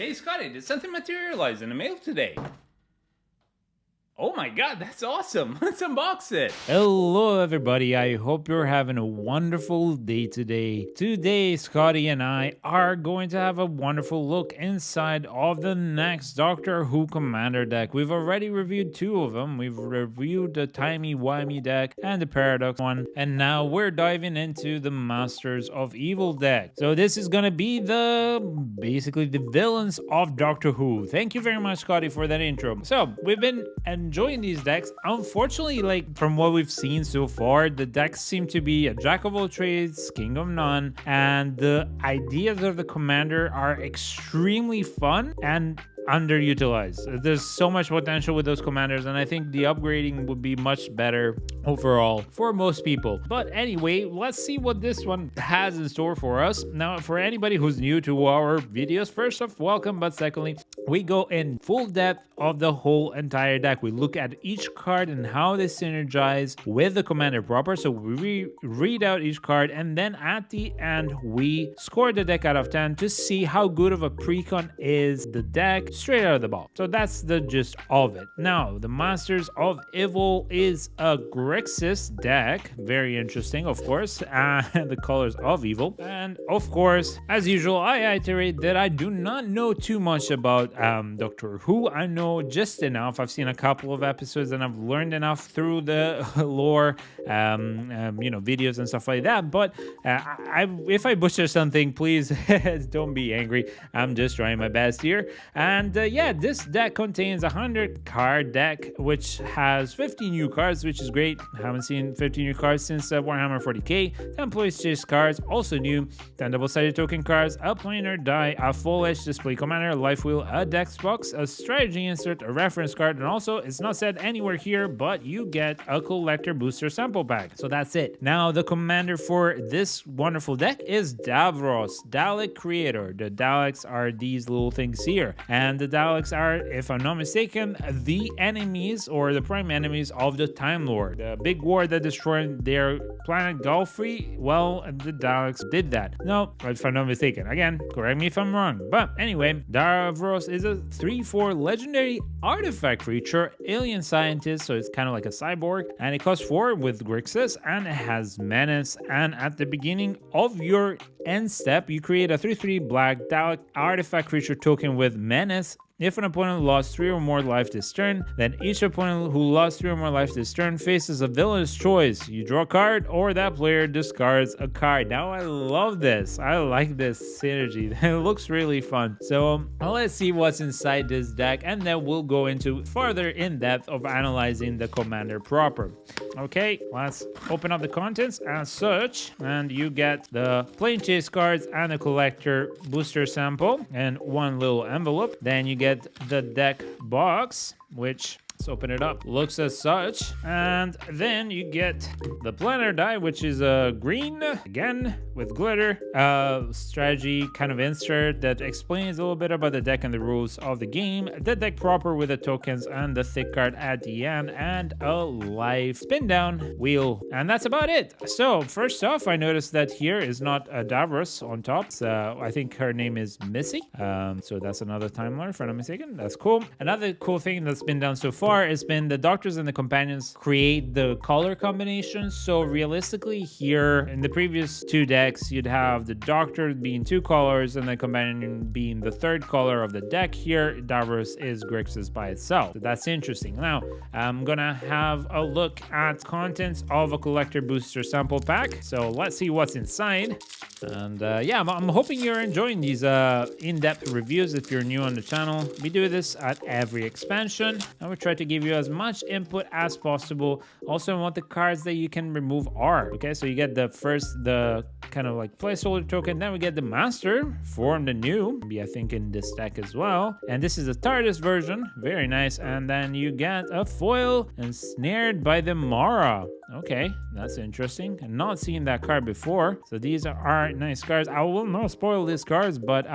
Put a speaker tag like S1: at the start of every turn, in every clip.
S1: Hey Scotty, did something materialize in the mail today? Oh my god, that's awesome! Let's unbox it!
S2: Hello everybody, I hope you're having a wonderful day today. Today, Scotty and I are going to have a wonderful look inside of the next Doctor Who Commander deck. We've already reviewed two of them. We've reviewed the Timey-Wimey deck and the Paradox one, and now we're diving into the Masters of Evil deck. So this is gonna be basically the villains of Doctor Who. Thank you very much, Scotty, for that intro. So we've been enjoying these decks. Unfortunately, like from what we've seen so far, the decks seem to be a jack of all trades, king of none, and the ideas of the commander are extremely fun and underutilized. There's so much potential with those commanders, and I think the upgrading would be much better overall for most people. But anyway, let's see what this one has in store for us. Now, for anybody who's new to our videos, first off, welcome, but secondly, we go in full depth of the whole entire deck. We look at each card and how they synergize with the commander proper. So we read out each card, and then at the end, we score the deck out of 10 to see how good of a precon is the deck straight out of the box. So that's the gist of it. Now, the Masters of Evil is a Grixis deck. Very interesting, of course, and the colors of evil. And of course, as usual, I iterate that I do not know too much about Doctor Who. I know just enough. I've seen a couple of episodes and I've learned enough through the lore, videos and stuff like that. But if I butcher something, please don't be angry. I'm just trying my best here. And this deck contains a 100 card deck, which has 50 new cards, which is great. I haven't seen 50 new cards since Warhammer 40k. 10 PlayStation cards, also new. 10 double-sided token cards, a planar die, a full-edge display commander, a life wheel, a dex box, a strategy insert, a reference card, and also, it's not said anywhere here, but you get a collector booster sample pack. So that's it. Now, the commander for this wonderful deck is Davros, Dalek Creator. The Daleks are these little things here, and the Daleks are, if I'm not mistaken, the enemies or the prime enemies of the Time Lord. The big war that destroyed their planet Gallifrey, well, the Daleks did that. No, if I'm not mistaken. Again, correct me if I'm wrong. But anyway, Davros is a 3/4 legendary artifact creature, alien scientist, so it's kind of like a cyborg, and it costs 4 with Grixis, and it has menace. And at the beginning of your end step, you create a 3/3 black Dalek artifact creature token with menace. If an opponent lost 3 or more life this turn, then each opponent who lost 3 or more life this turn faces a villain's choice. You draw a card, or that player discards a card. Now, I love this. I like this synergy. It looks really fun. So let's see what's inside this deck, and then we'll go into further in depth of analyzing the commander proper. Okay, let's open up the contents as such, and you get the PLANECHASE cards and a collector booster sample and one little envelope. Then you get the deck box, which, let's open it up, looks as such. And then you get the planar die, which is a green, again with glitter, strategy kind of insert that explains a little bit about the deck and the rules of the game, the deck proper with the tokens and the thick card at the end, and a life spin down wheel. And that's about it. So first off, I noticed that here is not a Davros on top. So I think her name is Missy. So that's another Time Lord, if I'm not mistaken. That's cool. Another cool thing that's been done so far has been the Doctors and the Companions create the color combinations. So realistically here, in the previous two decks, you'd have the Doctor being 2 colors and the Companion being the 3rd color of the deck. Here, Davros is Grixis by itself. So that's interesting. Now, I'm gonna have a look at contents of a collector booster sample pack. So let's see what's inside. And I'm hoping you're enjoying these in-depth reviews. If you're new on the channel, we do this at every expansion, and we try to give you as much input as possible. Also, on what the cards that you can remove are. Okay, so you get the kind of like placeholder token, then we get the master, formed anew, I think in this deck as well. And this is a TARDIS version, very nice. And then you get a foil ensnared by the Mara. Okay, that's interesting. I've not seen that card before. So these are nice cards. I will not spoil these cards, but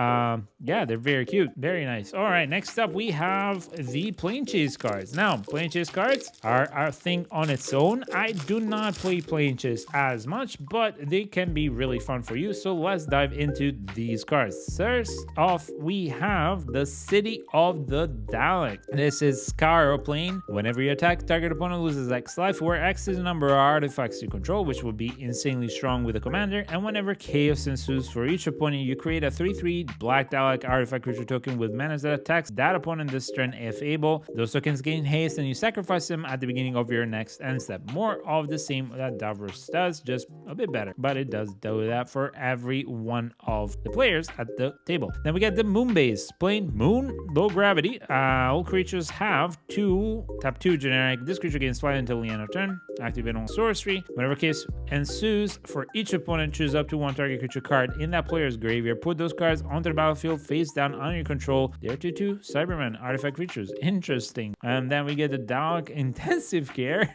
S2: they're very cute. Very nice. All right, next up we have the PLANECHASE cards. Now, PLANECHASE cards are a thing on its own. I do not play PLANECHASE as much, but they can be really fun for you. So let's dive into these cards. First off, we have the City of the Dalek. This is Scar plane. Whenever you attack, target opponent loses X life, where X is the number of artifacts you control, which would be insanely strong with the commander. And whenever chaos ensues for each opponent, you create a 3/3 black Dalek artifact creature token with menace that attacks that opponent this turn if able. Those tokens gain haste and you sacrifice them at the beginning of your next end step. More of the same that Davros does, just a bit better. But it does do that for every one of the players at the table. Then we get the Moon base. Plane Moon, low gravity. All creatures have tap 2 generic. This creature gains flight until the end of turn. Activate on sorcery. Whenever case ensues, for each opponent, choose up to one target creature card in that player's graveyard. Put those cards onto the battlefield face down under your control. They're 2/2 Cybermen artifact creatures. Interesting. And then we get the Dalek Intensive Care.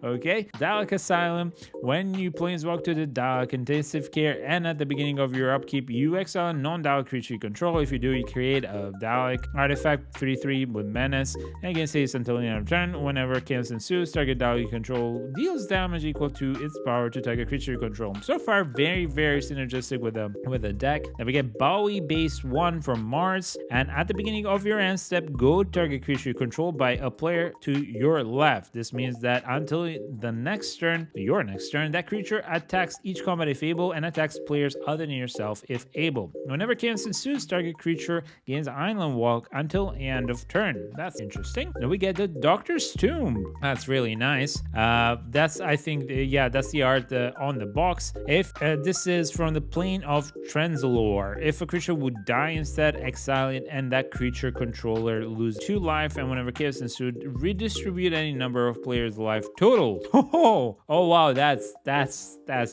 S2: Okay, Dalek Asylum. When you planeswalk to the Dalek Intensive Care and at the beginning of your upkeep, you exile a non-Dalek creature you control. If you do, you create a Dalek artifact 3/3 with menace and against haste until the end of turn. Whenever chaos ensues, target Dalek you control deals damage equal to its power to target creature you control. So far, very synergistic with the deck. Then we get Bowie base 1 from Mars, and at the beginning of your end step, go target creature you control by a player to your left. This means that until the next turn, your next turn, that creature attacks each combat if able and attacks players other than yourself if able. Whenever chaos ensues, target creature gains Island Walk until end of turn. That's interesting. Then we get the Doctor's Tomb. That's really nice. That's, I think, that's the art on the box. If this is from the plane of Trenzalore. If a creature would die instead, exile it, and that creature controller lose 2 life. And whenever chaos ensued, redistribute any number of players' life total. Oh wow, that's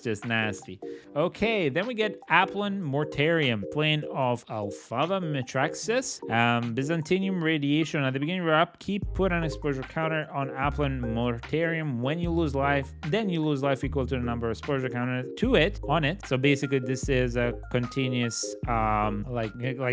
S2: just nasty. Okay, then we get Applin Mortarium, plane of Alphaba Metraxis. Byzantinium Radiation. At the beginning of your upkeep, put an exposure counter on Applin Mortarium. When you lose life, then you lose life equal to the number of exposure counters to it on it. So basically, this is a continuous, like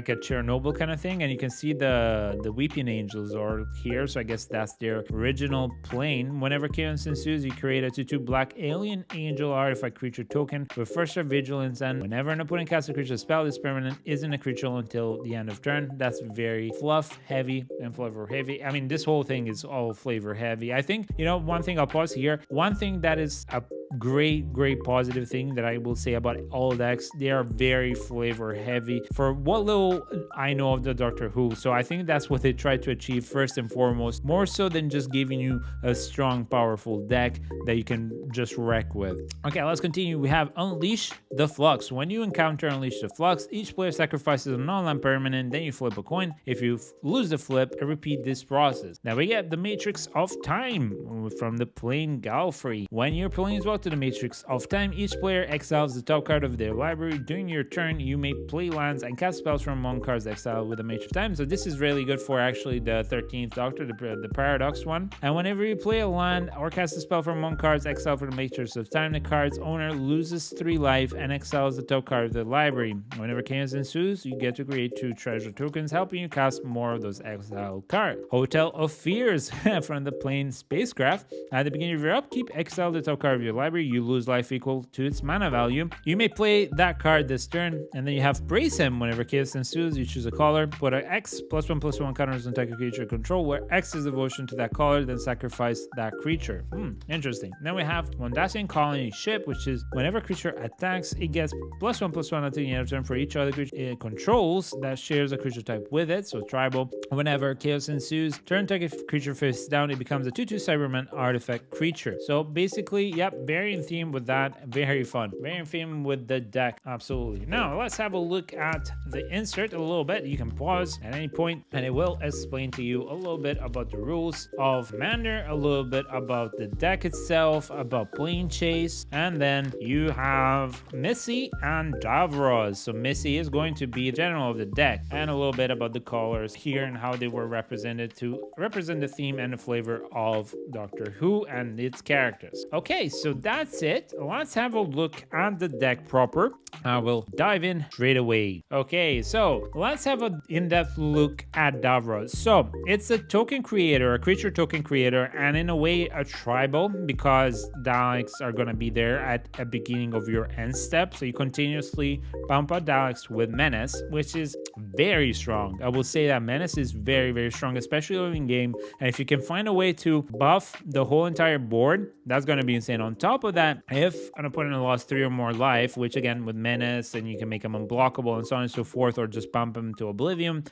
S2: a Chernobyl kind of thing. And you can see the Weeping Angels are here. So I guess that's their original plane. Whenever chaos ensues, you create a 2/2 black alien angel artifact creature token with first vigilance, and whenever an opponent casts a creature spell, this permanent isn't a creature until the end of turn. That's very fluff heavy and flavor heavy. I mean, this whole thing is all flavor heavy. I think, one thing I'll pause here. One thing that is a great positive thing that I will say about all decks, they are very flavor heavy for what little I know of the Doctor Who. So I think that's what they try to achieve first and foremost, more so than just giving you a strong powerful deck that you can just wreck with. Okay, let's continue. We have Unleash the Flux. When you encounter Unleash the Flux, each player sacrifices a non-land permanent, then you flip a coin. If you lose the flip, repeat this process. Now we get the Matrix of Time from the plane Galfrey. When you're planeswalk to the Matrix of Time, each player exiles the top card of their library. During your turn, you may play lands and cast spells from among cards exiled with the Matrix of Time. So this is really good for actually the 13th Doctor, the Paradox one. And whenever you play a land or cast a spell from among cards exiled for the Matrix of Time, the card's owner loses 3 life and exiles the top card of the library. Whenever chaos ensues, you get to create 2 treasure tokens, helping you cast more of those exiled cards. Hotel of Fears from the plane Spacecraft. At the beginning of your upkeep, exile the top card of your library. You lose life equal to its mana value. You may play that card this turn, and then you have Brace Him. Whenever chaos ensues, you choose a color, put an X +1/+1 counters on target creature control, where X is devotion to that color, then sacrifice that creature. Interesting. Then we have Mondasian Colony Ship, which is whenever a creature attacks, it gets +1/+1 until the end of turn for each other creature it controls that shares a creature type with it, so tribal. Whenever chaos ensues, turn target creature face down, it becomes a 2/2 Cyberman artifact creature. So basically, yep, very in theme with that. Very fun. Very in theme with the deck. Absolutely. Now, let's have a look at the insert a little bit. You can pause at any point, and it will explain to you a little bit about the rules of Commander, a little bit about the deck itself, about PLANECHASE, and then you have Missy and Davros. So Missy is going to be the general of the deck, and a little bit about the colors here and how they were represented to represent the theme and the flavor of Doctor Who and its characters. Okay, so that's it. Let's have a look at the deck proper. I will dive in straight away. Okay, so let's have an in-depth look at Davros. So it's a token creator, a creature token creator, and in a way a tribal, because Daleks are going to be there at the beginning of your end step. So you continuously bump out Daleks with Menace, which is very strong. I will say that Menace is very, very strong, especially in game. And if you can find a way to buff the whole entire board, that's going to be insane. On top of that, if an opponent lost 3 or more life, which again with Menace, and you can make them unblockable and so on and so forth, or just bump them to oblivion.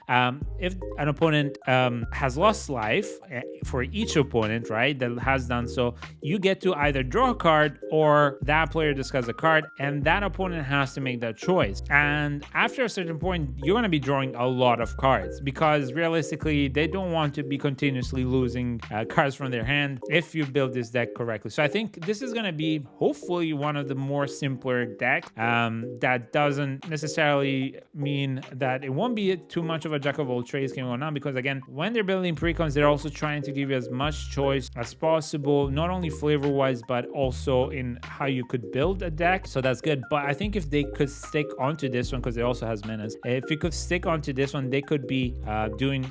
S2: If an opponent has lost life for each opponent, right, that has done so, you get to either draw a card or that player discards a card, and that opponent has to make that choice. And after a certain point, you're going to be drawing a lot of cards, because realistically, they don't want to be continuously losing cards from their hand if you build this deck correctly. So I think this is going to be hopefully one of the more simpler decks. That doesn't necessarily mean that it won't be too much of a jack of all trades going on, because again, when they're building precons, they're also trying to give you as much choice as possible, not only flavor wise, but also in how you could build a deck. So that's good. But I think if they could stick onto this one, because it also has Menace, if you could stick onto this one, they could be doing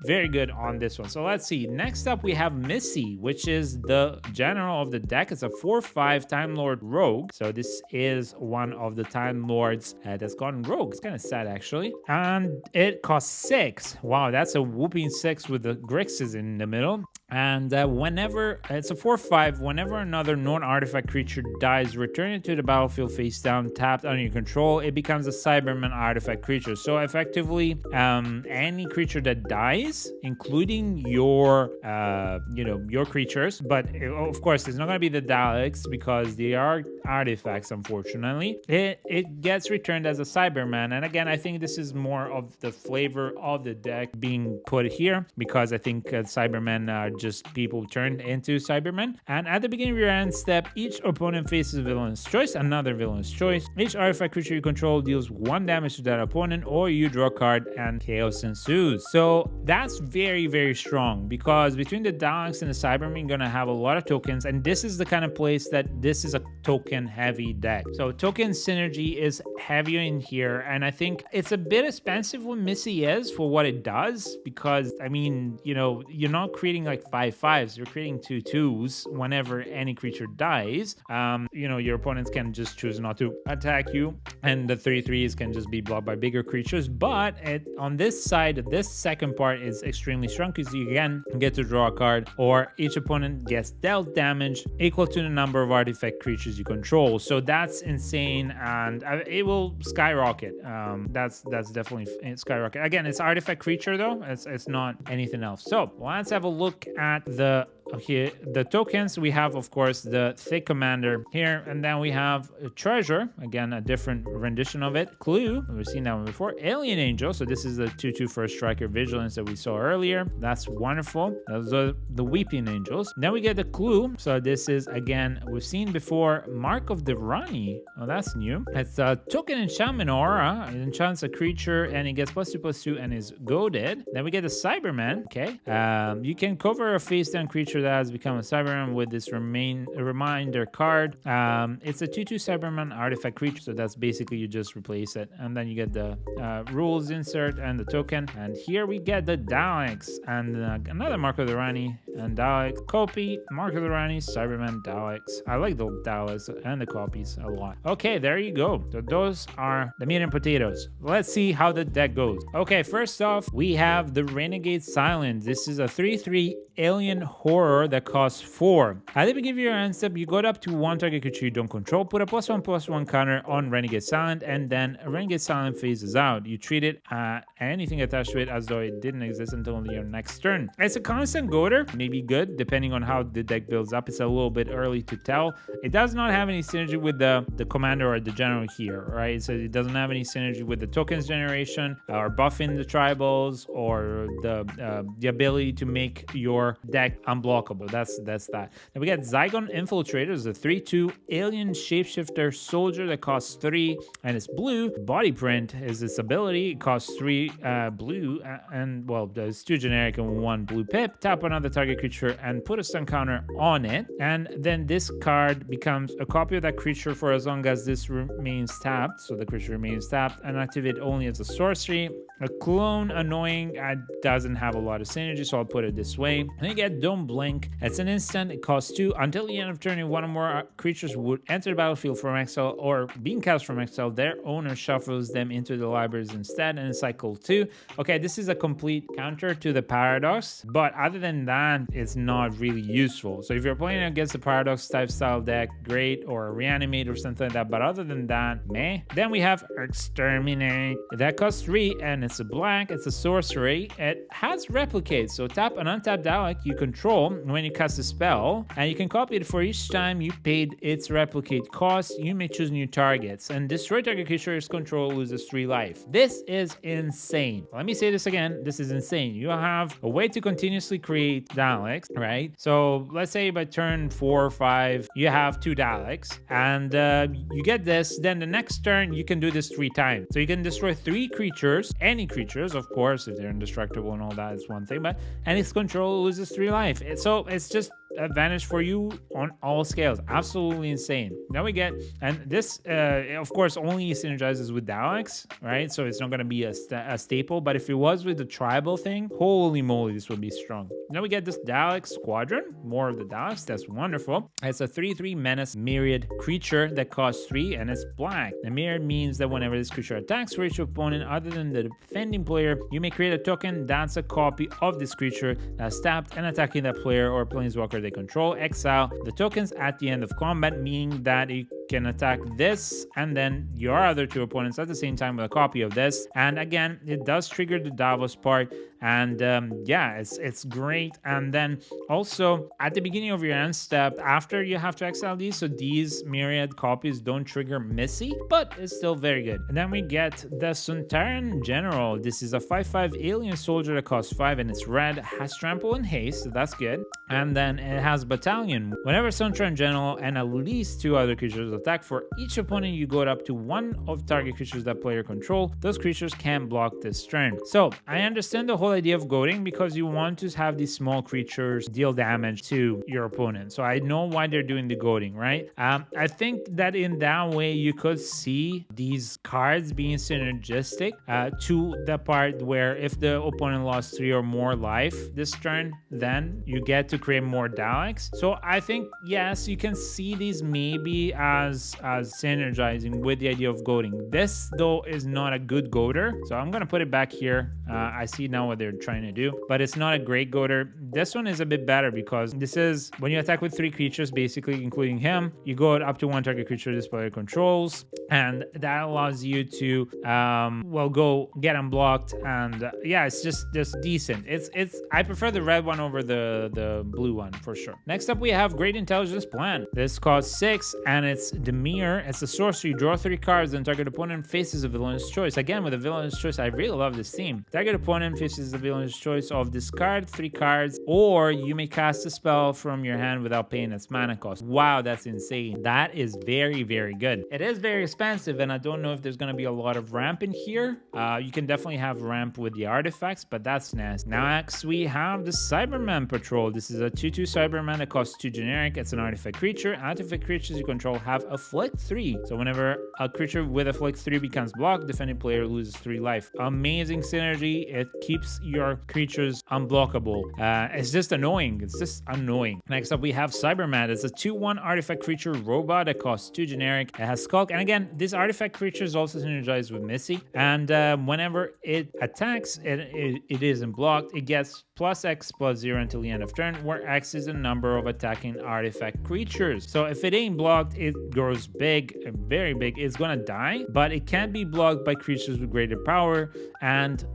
S2: very good on this one. So let's see. Next up, we have Missy, which is the general of the deck. It's a 4/5 Time Lord Rogue. So this is one of the Time Lords that's gone rogue. It's kind of sad, actually. And it costs 6. Wow, that's a whooping 6 with the Grixis in the middle. And whenever it's a 4/5, whenever another non-artifact creature dies, return it to the battlefield face down, tapped under your control. It becomes a Cyberman artifact creature. So effectively, any creature that dies, including your, your creatures, but of course, it's not going to be the Daleks because they are artifacts. Unfortunately, it gets returned as a Cyberman. And again, I think this is more of the flavor of the deck being put here, because I think Cybermen are just people turned into Cybermen. And at the beginning of your end step, each opponent faces a villain's choice, another villain's choice. Each artifact creature you control deals 1 damage to that opponent, or you draw a card and chaos ensues. So that's very, very strong, because between the Daleks and the Cybermen, you're gonna have a lot of tokens, and this is the kind of place that this is a token heavy deck. So token synergy is heavier in here, and I think it's a bit expensive what Missy is for what it does, because I mean, you're not creating like 5/5s, you're creating 2/2s whenever any creature dies. Your opponents can just choose not to attack you, and the 3/3s can just be blocked by bigger creatures. But on this side, this second part is extremely strong, because you again get to draw a card, or each opponent gets dealt damage equal to the number of artifact creatures you control. So that's insane, and it will skyrocket. That's definitely skyrocket. Again, it's artifact creature though, it's not anything else. So let's have a look at the tokens. We have, of course, the Thick Commander here, and then we have a Treasure, again a different rendition of it. Clue, we've seen that one before. Alien Angel, so this is the 2/2 first striker Vigilance that we saw earlier. That's wonderful. Those are the Weeping Angels. Then we get the Clue, so this is, again, we've seen before, Mark of the Rani. Oh, that's new. It's a token enchantment aura. It enchants a creature and it gets +2/+2 and is goaded. Then we get the Cyberman. Okay, you can cover a face down creature that has become a Cyberman with this reminder card. It's a 2/2 Cyberman artifact creature, so that's basically you just replace it, and then you get the rules insert and the token. And here we get the Daleks and another Mark of the Rani and Dalek copy, Mark of the Rani, Cyberman, Daleks. I like the Daleks and the copies a lot. Okay, there you go. So those are the meat and potatoes. Let's see how the deck goes. Okay, first off, we have the Renegade Silent. This is a 3/3 alien horror that costs 4. At the beginning of your end step, you go up to 1 target creature you don't control, put a +1/+1 counter on Renegade Silent, and then Renegade Silent phases out. You treat it, anything attached to it, as though it didn't exist until your next turn. It's a constant goader, maybe good, depending on how the deck builds up. It's a little bit early to tell. It does not have any synergy with the commander or the general here, right? So it doesn't have any synergy with the tokens generation, or buffing the tribals, or the ability to make your deck unblockable. That's that. Then we got Zygon Infiltrator. It's a 3/2 alien shapeshifter soldier that costs 3 and it's blue. Body Print is its ability. It costs 3 blue, and well, it's 2 generic and 1 blue pip. Tap another target target creature and put a stun counter on it. And then this card becomes a copy of that creature for as long as this remains tapped. So the creature remains tapped, and activate only as a sorcery. A clone, annoying, doesn't have a lot of synergy, so I'll put it this way. And you get Don't Blink. It's an instant. It costs 2. Until the end of turn, if one or more creatures would enter the battlefield from exile or being cast from exile, their owner shuffles them into the libraries instead, and cycle 2. Okay, this is a complete counter to the Paradox, but other than that, it's not really useful. So if you're playing against a Paradox type style deck, great, or a Reanimate or something like that, but other than that, meh. Then we have Exterminate. That costs 3, and it's a black, it's a sorcery. It has Replicate, so tap an untapped Dalek you control when you cast a spell, and you can copy it for each time you paid its Replicate cost. You may choose new targets, and destroy target creature's control loses 3 life. This is insane. Let me say this again, this is insane. You have a way to continuously create Daleks, right? So let's say by turn 4 or 5, you have 2 Daleks, and you get this, then the next turn you can do this 3 times. So you can destroy 3 creatures, any creatures, of course, if they're indestructible and all that is one thing, but and its control loses 3 life. So it's just advantage for you on all scales. Absolutely insane. Now we get, and this of course only synergizes with Daleks, right? So it's not going to be a staple, but if it was with the tribal thing, holy moly, this would be strong. Now we get this Dalek Squadron, more of the Daleks. That's wonderful. It's a 3/3 menace myriad creature that costs 3, and it's black. The myriad means that whenever this creature attacks for each opponent other than the defending player, you may create a token that's a copy of this creature that's tapped and attacking that player or planeswalker they control. Exile the tokens at the end of combat, meaning that you can attack this and then your other 2 opponents at the same time with a copy of this. And again, it does trigger the Davros part, and yeah, it's great. And then also at the beginning of your end step, after you have to exile these, so these myriad copies don't trigger Missy, but it's still very good. And then we get the Suntaran General. This is a 5/5 alien soldier that costs 5, and it's red, has trample and haste, so that's good. And then it has Battalion. Whenever Suntaran General and at least 2 other creatures attack for each opponent, you go up to 1 of target creatures that player control. Those creatures can block this turn. So I understand the whole idea of goading, because you want to have these small creatures deal damage to your opponent. So I know why they're doing the goading, right? I think that in that way you could see these cards being synergistic to the part where if the opponent lost 3 or more life this turn, then you get to create more Daleks. So I think yes, you can see these maybe as synergizing with the idea of goading. This though is not a good goader, so I'm gonna put it back here. I see now what they're trying to do, but it's not a great goader. This one is a bit better, because this is when you attack with 3 creatures, basically including him, you go up to 1 target creature this player controls, and that allows you to well, go get unblocked. And yeah, it's just decent. It's I prefer the red one over the blue one for sure. Next up we have Great Intelligence Plan. This costs 6, and it's Demir. It's a sorcery. You draw 3 cards, and target opponent faces a villainous choice. Again, with a villainous choice, I really love this theme. Target opponent faces the villainous choice of discard 3 cards, or you may cast a spell from your hand without paying its mana cost. Wow, that's insane. That is very, very good. It is very expensive, and I don't know if there's going to be a lot of ramp in here. You can definitely have ramp with the artifacts, but that's nasty. Next, we have the Cyberman Patrol. This is a 2/2 Cyberman that costs 2 generic. It's an artifact creature. Artifact creatures you control have afflict 3. So whenever a creature with afflict 3 becomes blocked, defending player loses 3 life. Amazing synergy. It keeps your creatures unblockable. It's just annoying. It's just annoying. Next up, we have Cyberman. It's a 2/1 artifact creature robot that costs 2 generic. It has Skulk. And again, this artifact creature is also synergized with Missy. And whenever it attacks, it isn't blocked. It gets +X+0 until the end of turn, where X is the number of attacking artifact creatures. So if it ain't blocked, it grows big, very big. It's gonna die, but it can't be blocked by creatures with greater power. And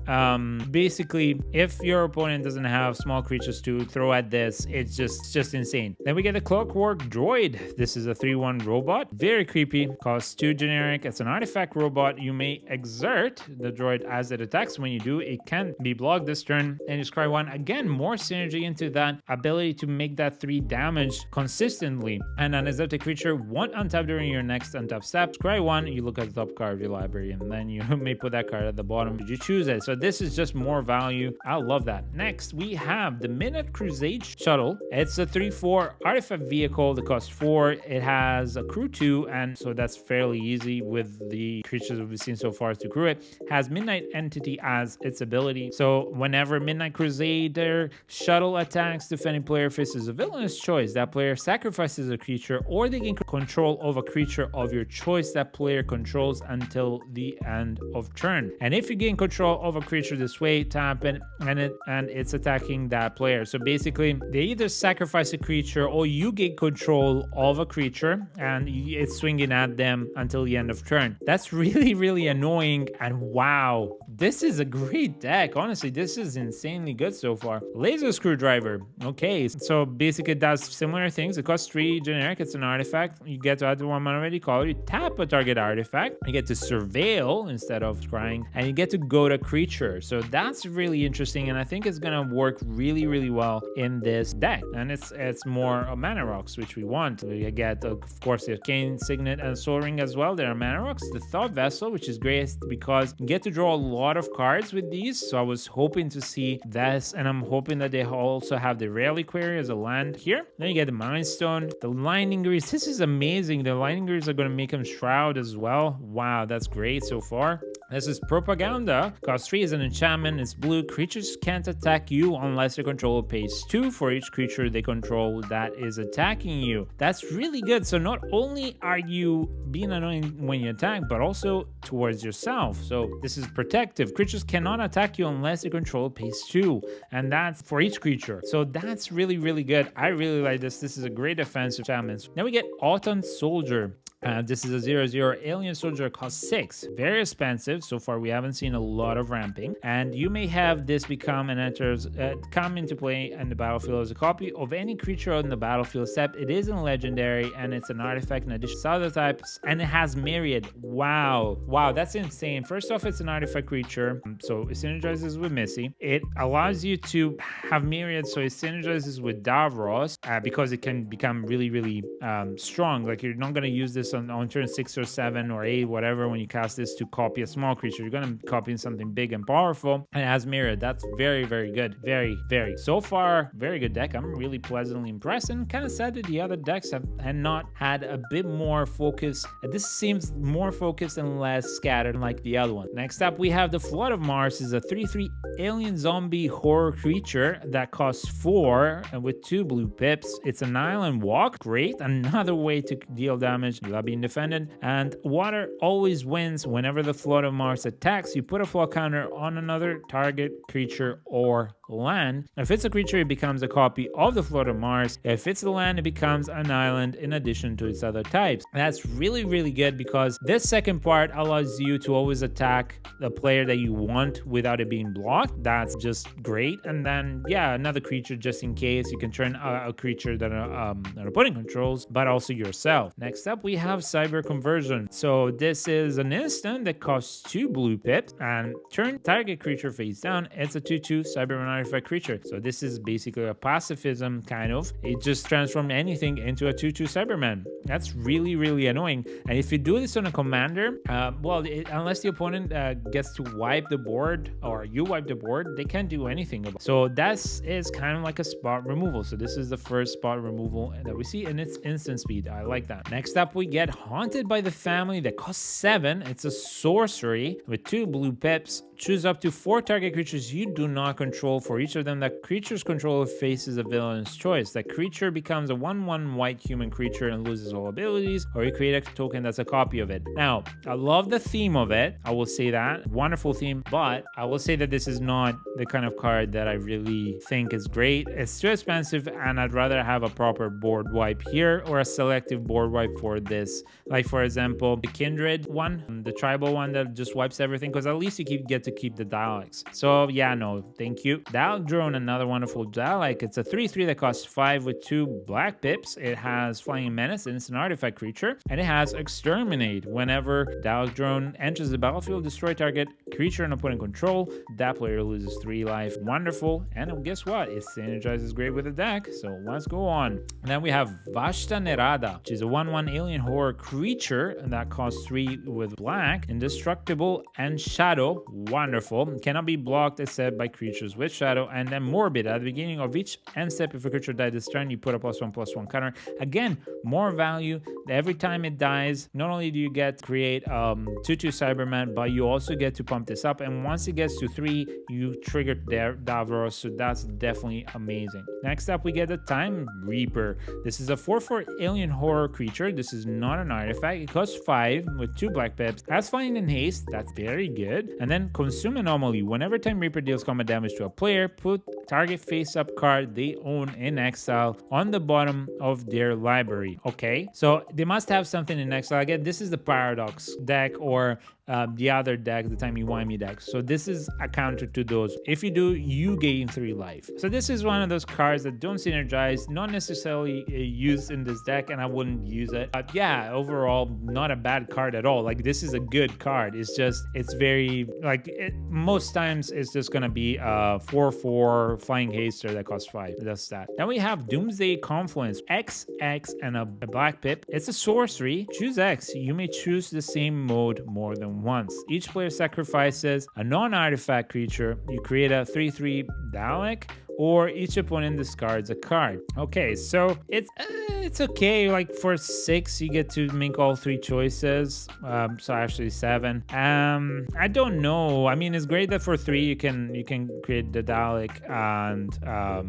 S2: basically, if your opponent doesn't have small creatures to throw at this, it's just insane. Then we get the Clockwork Droid. This is a 3/1 robot, very creepy, costs 2 generic. It's an artifact robot. You may exert the droid as it attacks. When you do, it can be blocked this turn, and you scry 1. Again, more synergy into that ability to make that 3 damage consistently. And an exotic creature, 1 untap during your next untap step. Scry 1, you look at the top card of your library, and then you may put that card at the bottom. Did you choose it? So this is just more value. I love that. Next, we have the Midnight Crusade Shuttle. It's a 3/4 artifact vehicle that costs 4. It has a crew 2, and so that's fairly easy with the creatures we've seen so far to crew it. Has Midnight Entity as its ability. So whenever Midnight Crusader Shuttle attacks, defending player faces a villainous choice. That player sacrifices a creature, or they gain control of a creature of your choice that player controls until the end of turn. And if you gain control of a creature this way, tap it, and it's attacking that player. So basically, they either sacrifice a creature or you get control of a creature and it's swinging at them until the end of turn. That's really, really annoying. And wow, this is a great deck. Honestly, this is insanely good so far. Laser Screwdriver. Okay, so basically it does similar things. It costs 3 generic. It's an artifact. You get to add 1 mana ready color. You tap a target artifact. You get to surveil instead of scrying, and you get to go to creature. So that's really interesting, and I think it's gonna work really, really well in this deck. And it's more mana rocks, which we want. We get, of course, the Arcane Signet and Soul Ring as well. There are mana rocks. The Thought Vessel, which is great because you get to draw a lot of cards with these. So I was hoping to see this, and I'm hoping that they also have the Reliquary as a land here. Then you get the Mind Stone, the Lightning Greaves. This is amazing. The Lightning Greaves are going to make them Shroud as well. Wow, that's great so far. This is Propaganda. Cost 3 is an enchantment. It's blue. Creatures can't attack you unless your controller pays 2 for each creature they control that is attacking you. That's really good. So not only are you being annoying when you attack, but also towards yourself. So this is protective. Creatures cannot attack you unless your controller pays 2. And that's for each creature. So that's really, really good. I really like this. This is a great defensive enchantment. Then we get Autumn Soldier. This is a 0/0 alien soldier, cost 6. Very expensive. So far, we haven't seen a lot of ramping. And you may have this become and come into play in the battlefield as a copy of any creature on the battlefield, except it isn't legendary and it's an artifact in addition to other types, and it has Myriad. Wow, that's insane. First off, it's an artifact creature, so it synergizes with Missy. It allows you to have Myriad, so it synergizes with Davros because it can become really, really strong. Like, you're not going to use this on turn 6 or 7 or 8, whatever, when you cast this to copy a small creature. You're going to copy something big and powerful, and it has Myriad. That's very, very good. Very. So far, very good deck. I'm really pleasantly impressed, and kind of sad that the other decks have not had a bit more focus. This seems more focused and less scattered like the other one. Next up, we have the Flood of Mars. Is a 3/3 alien zombie horror creature that costs 4 with 2 blue pips. It's an island walk. Great. Another way to deal damage without being defended. And water always wins. Whenever the Flood of Mars attacks, you put a flood counter on another target creature or land. If it's a creature, it becomes a copy of the Flood of Mars. If it's a land, it becomes an island in addition to its other types. That's really, really good because this second part allows you to always attack the player that you want without it being blocked. That's just great. And then, yeah, another creature just in case. You can turn a creature that an opponent controls, but also yourself. Next up, we have Cyber Conversion. So this is an instant that costs 2 blue pips and turn target creature face down. It's a 2/2 Cyberman artifact creature. So this is basically a pacifism kind of. It just transforms anything into a 2/2 Cyberman. That's really, really annoying. And if you do this on a commander, unless the opponent gets to wipe the board or you wipe the board, they can't do anything about it. So that is kind of like a spot removal. So this is the first spot removal that we see, and it's instant speed. I like that. Next up, we get Haunted by the Family that costs 7. It's a sorcery with 2 blue pips. Choose up to 4 target creatures you do not control. For each of them, that creature's controller faces a villain's choice. That creature becomes a 1/1 white human creature and loses all abilities, or you create a token that's a copy of it. Now, I love the theme of it. I will say that. Wonderful theme, but I will say that this is not the kind of card that I really think is great. It's too expensive, and I'd rather have a proper board wipe here or a selective board wipe for this. Like, for example, the Kindred one, the tribal one that just wipes everything, because at least you get to keep the Daleks. So yeah, no, thank you. Dalek Drone, another wonderful Dalek. It's a 3/3 that costs 5 with 2 black pips. It has Flying Menace, and it's an artifact creature, and it has Exterminate. Whenever Dalek Drone enters the battlefield, destroy target creature and opponent control. That player loses 3 life. Wonderful. And guess what? It synergizes great with the deck. So let's go on. And then we have Vashta Nerada, which is a 1/1 alien horror horror creature, and that costs 3 with black. Indestructible and shadow, wonderful. Cannot be blocked except by creatures with shadow. And then morbid. At the beginning of each end step, if a creature dies this turn, you put a +1/+1 counter. Again, more value. Every time it dies, not only do you get to create 2/2 Cyberman, but you also get to pump this up. And once it gets to 3, you trigger Davros, so that's definitely amazing. Next up, we get the Time Reaper. This is a 4/4 alien horror creature. This is not an artifact. It costs 5 with 2 black pips. Has flying and haste. That's very good. And then Consume Anomaly. Whenever Time Reaper deals combat damage to a player, put target face-up card they own in exile on the bottom of their library. Okay, so they must have something in exile. Again, this is the Paradox deck or the other deck, the Timey-Wimey deck. So this is a counter to those. If you do, you gain 3 life. So this is one of those cards that don't synergize, not necessarily used in this deck, and I wouldn't use it. But yeah, overall, not a bad card at all. Like, this is a good card. It's just, it's very, like, most times it's just gonna be a 4/4 flying haster that costs 5. That's that. Then we have Doomsday Confluence. X and a black pip. It's a sorcery. Choose X. You may choose the same mode more than once. Each player sacrifices a non-artifact creature. You create a 3/3 Dalek, or each opponent discards a card. Okay, so it's okay. Like, for 6, you get to make all 3 choices. So actually 7. I don't know. I mean, it's great that for 3 you can create the Dalek, and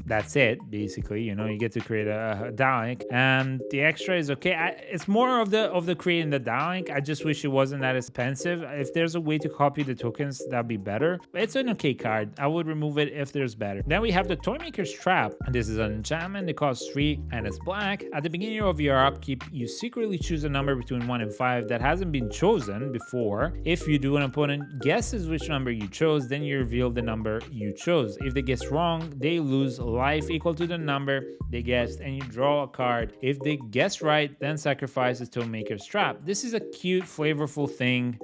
S2: that's it. Basically, you know, you get to create a Dalek, and the extra is okay. It's more of the creating the Dalek. I just wish it wasn't that expensive. If there's a way to copy the tokens, that'd be better. But it's an okay card. I would remove it if there's better. Then we have the Toymaker's Trap. This is an enchantment. It costs 3 and it's black. At the beginning of your upkeep, you secretly choose a number between 1 and 5 that hasn't been chosen before. If you do, an opponent guesses which number you chose, then you reveal the number you chose. If they guess wrong, they lose life equal to the number they guessed, and you draw a card. If they guess right, then sacrifice the Toymaker's Trap. This is a cute, flavorful thing.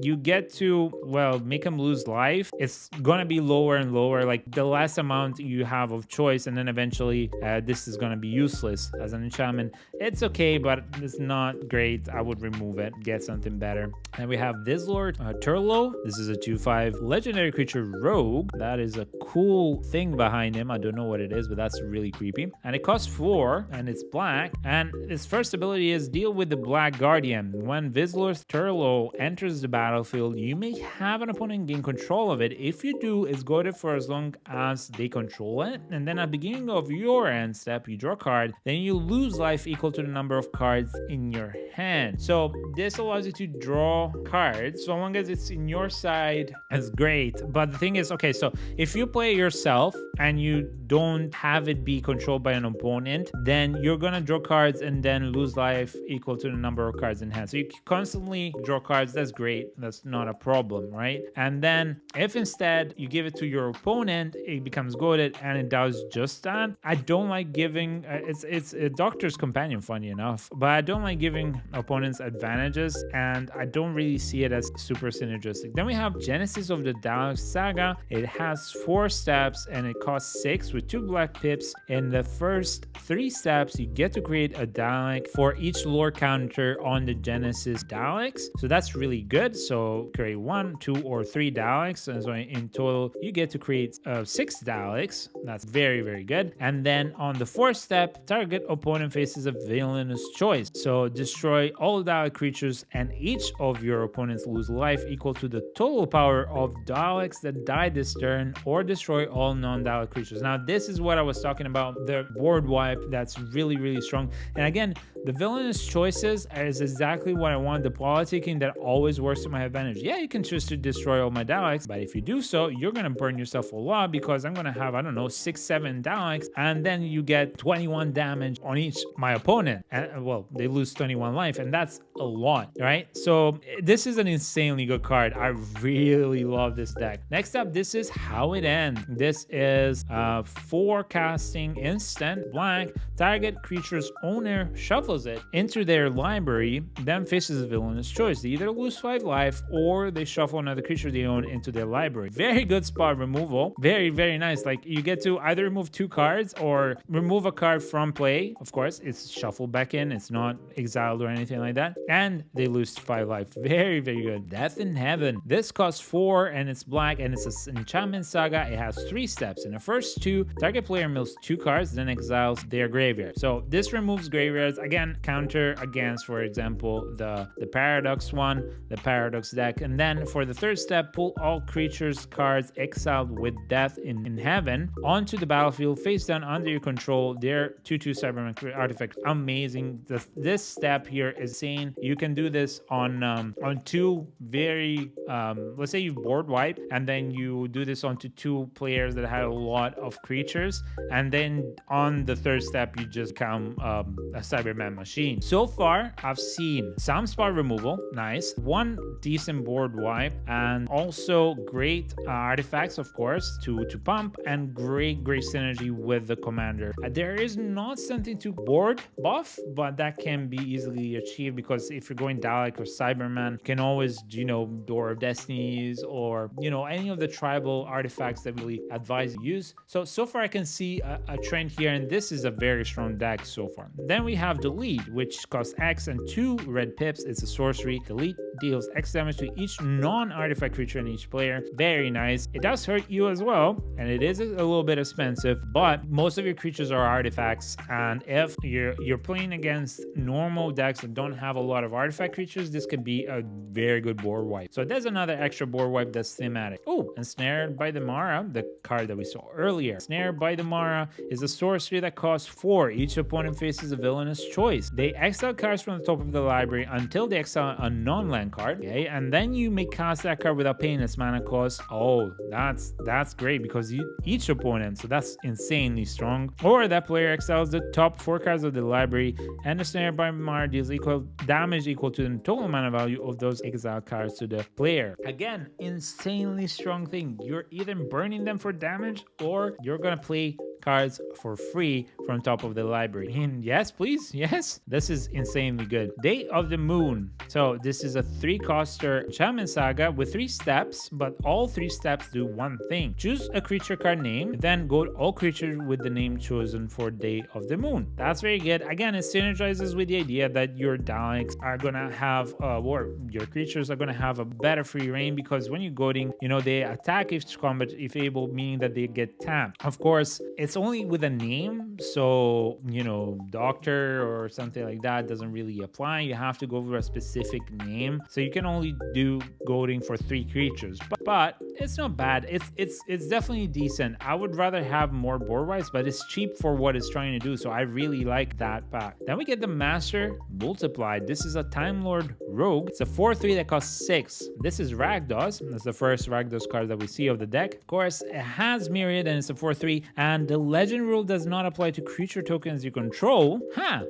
S2: You get to, well, make them lose life. It's gonna be lower and lower, like the less amount you have of choice, and then eventually this is gonna be useless as an enchantment. It's okay, but it's not great. I would remove it, get something better. And we have this Lord Turlo. This is a 2/5 legendary creature rogue. That is a cool thing behind him. I don't know what it is, but that's really creepy. And it costs 4 and it's black. And its first ability is deal with the Black Guardian. When Vizlor's Turlo enters the battlefield, you may have an opponent gain control of it. If you do, it's goaded for as long as they control it. And then at the beginning of your end step, you draw a card. Then you lose life equal to the number of cards in your hand. So this allows you to draw cards. So long as it's in your side, it's great. But the thing is, okay, so if you play yourself and you don't have it be controlled by an opponent, then you're gonna draw cards and then lose life equal to the number of cards in hand. So you constantly draw cards. That's great. That's not a problem, right? And then if instead you give it to your opponent, it becomes goaded, and it does just that. I don't like giving it's a Doctor's Companion, funny enough, but I don't like giving opponents advantages, and I don't really see it as super synergistic. Then we have Genesis of the Dalek Saga. It has 4 steps and it costs 6 with 2 black pips. In the first 3 steps, you get to create a Dalek for each lore counter on the Genesis Daleks. So that's really good. So create 1, 2, or 3 Daleks. And so in total, you get to create 6 Daleks. That's very, very good. And then on the 4th step, target opponent faces a villainous choice. So destroy all Dalek creatures, and each of your opponents lose life equal to the total power of Daleks that die this turn, or destroy all non-Dalek creatures. Now, this is what I was talking about, the board wipe that's really, really strong. And again, the villainous choices is exactly what I want. The politicking that always works to my advantage. Yeah, you can choose to destroy all my Daleks, but if you do so, you're gonna burn yourself a lot, because I'm gonna have, I don't know, 6, 7 Daleks, and then you get 21 damage on each my opponent, and well, they lose 21 life, and that's a lot, right? So this is an insanely good card. I really love this deck. Next up, this is How It Ends. This is 4-casting instant black. Target creature's owner shuffles it into their library, then faces a villainous choice. They either lose lose 5 life, or they shuffle another creature they own into their library. Very good spot removal. Very, very nice. Like, you get to either remove 2 cards or remove a card from play. Of course, it's shuffled back in. It's not exiled or anything like that. And they lose 5 life. Very, very good. Death in Heaven. This costs 4 and it's black and it's an enchantment saga. It has 3 steps. In the first 2, target player mills 2 cards, then exiles their graveyard. So this removes graveyards. Again, counter against, for example, the Paradox one, the Paradox deck. And then for the third step, pull all creatures cards exiled with Death in Heaven onto the battlefield, face down under your control. Their 2/2 Cyberman artifact. Amazing. This step here is insane. You can do this on 2 very let's say you board wipe, and then you do this onto 2 players that have a lot of creatures, and then on the third step you just become a Cyberman machine. So far I've seen some spot removal, nice, 1 decent board wipe, and also great artifacts, of course, to pump, and great synergy with the commander. There is not something to board buff, but that can be easily achieved, because if you're going Dalek or Cyberman, you can always, Door of Destinies, or any of the tribal artifacts that really advise you use. So far I can see a trend here, and this is a very strong deck so far. Then we have Delete, which costs X and 2 red pips. It's a sorcery. Delete deals X damage to each non-artifact creature in each player. Very nice. It does hurt you as well, and it is a little bit expensive, but most of your creatures are artifacts, and if you're playing against normal decks that don't have a lot of artifact creatures, this could be a very good board wipe. So there's another extra board wipe that's thematic. Oh, Ensnared by the Mara, the card that we saw earlier. Ensnared by the Mara is a sorcery that costs 4. Each opponent faces a villainous choice. They exile cards from the top of the library until they exile a non-land card, okay? And then you may cast that card without paying its mana cost. Oh, that's great, because each opponent, so that's insanely strong. Or that player exiles the top 4 cards of the library, and the Snare by Mar deals damage equal to the total mana value of those exiled cards to the player. Again, insanely strong thing. You're either burning them for damage, or you're gonna play cards for free from top of the library. And yes, please, yes, this is insanely good. Day of the Moon. So this is a 3-coster enchantment saga with 3 steps, but all 3 steps do one thing. Choose a creature card name, then go to all creatures with the name chosen for Day of the Moon. That's very good. Again, it synergizes with the idea that your Daleks are gonna have or your creatures are gonna have a better free reign, because when you're goading, they attack if combat if able, meaning that they get tapped. Of course, it's only with a name, so doctor or something like that doesn't really apply. You have to go for a specific name, so you can only do goading for 3 creatures, but it's not bad. It's definitely decent. I would rather have more board wipes, but it's cheap for what it's trying to do, so I really like that pack. Then we get the Master Multiplied. This is a Time Lord Rogue. It's a 4/3 that costs 6. This is Rakdos. That's the first Rakdos card that we see of the deck. Of course, it has Myriad, and it's a 4/3, and the legend rule does not apply to creature tokens you control.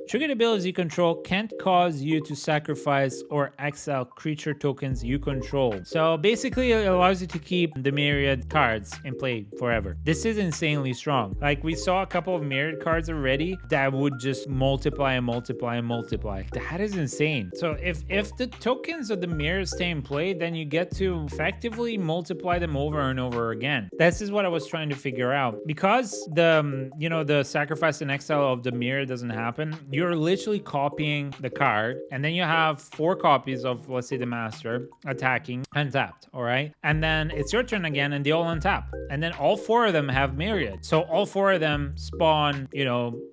S2: Triggered abilities you control can't cause you to sacrifice or exile creature tokens you control. So basically, it allows you to keep the Myriad cards in play forever. This is insanely strong. Like, we saw a couple of Myriad cards already that would just multiply and multiply and multiply. That is insane. So if the tokens of the Myriad stay in play, then you get to effectively multiply them over and over again. This is what I was trying to figure out. Because the sacrifice and exile of the Myriad doesn't happen, you're literally copying the card, and then you have 4 copies of, let's say, the Master attacking untapped, all right? And then it's your turn again, and they all untap, and then all 4 of them have Myriad. So all 4 of them spawn,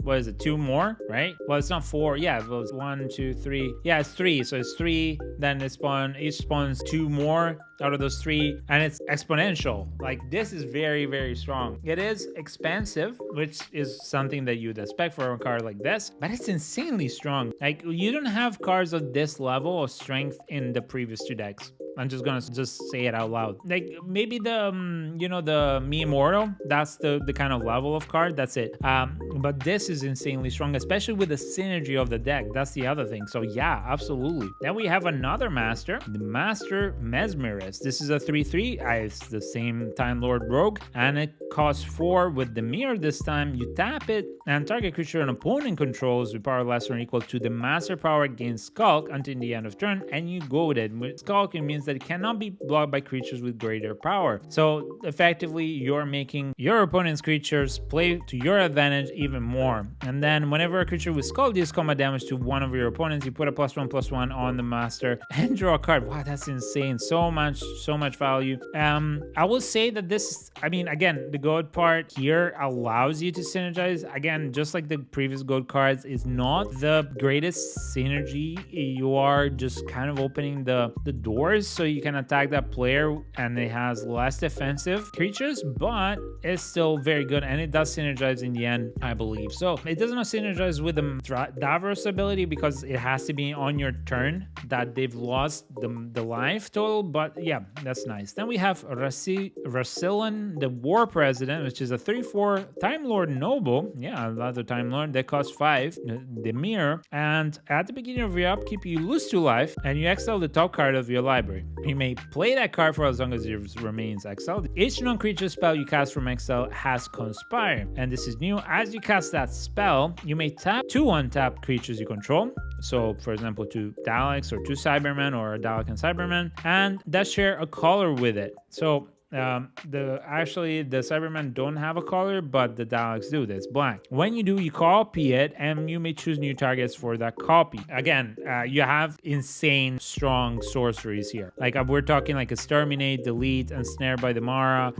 S2: what is it, 2 more, right? Well, it's not 4. Yeah, it was 1, 2, 3. Yeah, it's 3. So it's 3. Then each spawns 2 more out of those 3, and it's exponential. Like, this is very, very strong. It is expensive, which is something that you'd expect for a card like this, but it's insanely strong. Like, you don't have cards of this level of strength in the previous 2 decks. I'm just gonna just say it out loud. Like maybe the the Me Immortal, that's the kind of level of card. That's it. But this is insanely strong, especially with the synergy of the deck. That's the other thing. So yeah, absolutely. Then we have another master, the Master Mesmerist. This is a 3/3. It's the same Time Lord Rogue, and it costs 4 with the mirror. This time you tap it, and target creature an opponent controls with power less than or equal to the master power gains Skulk until the end of turn, and you go with it. With Skulk, it means that it cannot be blocked by creatures with greater power. So effectively, you're making your opponent's creatures play to your advantage even more. And then whenever a creature with Skull deals combat damage to one of your opponents, you put a +1/+1 on the master and draw a card. Wow, that's insane. So much value. I will say that this, I mean, again, the gold part here allows you to synergize. Again, just like the previous gold cards, is not the greatest synergy. You are just kind of opening the doors so you can attack that player, and it has less defensive creatures, but it's still very good, and it does synergize in the end, I believe. So it does not synergize with the Davros ability because it has to be on your turn that they've lost the life total, but yeah, that's nice. Then we have Rassilon, the War President, which is a 3/4 Time Lord Noble. Yeah, another Time Lord that costs 5, the mirror, and at the beginning of your upkeep, you lose 2 life, and you exile the top card of your library. You may play that card for as long as it remains exiled. Each non-creature spell you cast from exile has Conspire, and this is new. As you cast that spell, you may tap 2 untapped creatures you control. So, for example, 2 Daleks or 2 Cybermen, or a Dalek and Cyberman, and that share a color with it. So the Cybermen don't have a color, but the Daleks do. That's black. When you do, you copy it, and you may choose new targets for that copy. Again, you have insane strong sorceries here. Like we're talking like Exterminate, Delete, and Snare by the Mara.